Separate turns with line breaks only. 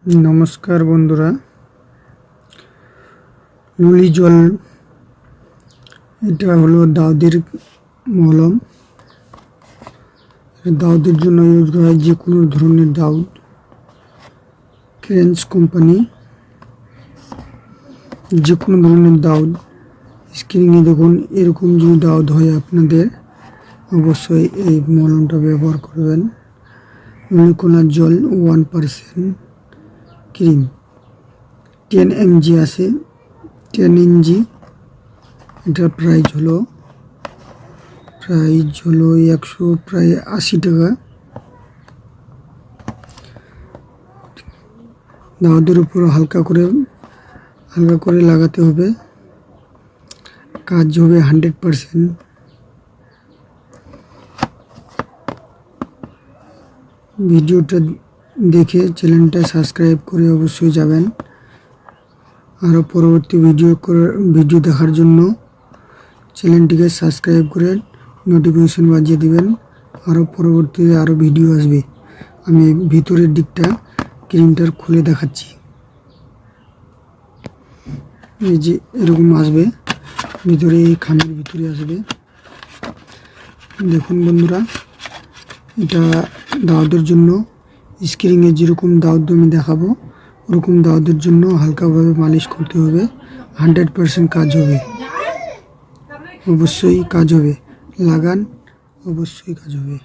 নমস্কার বন্ধুরা, নুলি জল এটা হলো দাউদের মলম। দাউদের জন্য ইউজ করা হয় যে কোনো ধরনের দাউদ। ক্রেন্স কোম্পানি যে কোনো ধরনের দাউদ। স্ক্রিনে দেখুন, এরকম যদি দাউদ হয় আপনাদের অবশ্যই এই মলমটা ব্যবহার করবেন। নুলিকোনার জল 1% ক্রিম 10 mg আছে, 10 mg। এটার প্রাইস হলো 180 টাকা। দাউদের উপর হালকা করে লাগাতে হবে, কাজ হবে 100%। ভিডিওটা দেখে চ্যানেলটা সাবস্ক্রাইব করে অবশ্যই যাবেন। আরও পরবর্তী ভিডিও দেখার জন্য চ্যানেলটিকে সাবস্ক্রাইব করে নোটিফিকেশন বাজিয়ে দিবেন। আরও পরবর্তীতে আরও ভিডিও আসবে। আমি ভিতরের দিকটা ক্রিমটার খুলে দেখাচ্ছি। এই যে এরকম আসবে, ভিতরে এই খামের ভিতরে আসবে। দেখুন বন্ধুরা, এটা দাউদের জন্য স্ক্রিনে যেরকম দাউদ আমি দেখাবো ওরকম দাউদের জন্য হালকাভাবে মালিশ করতে হবে। 100% কাজ হবে, অবশ্যই কাজ হবে। লাগান, অবশ্যই কাজ হবে।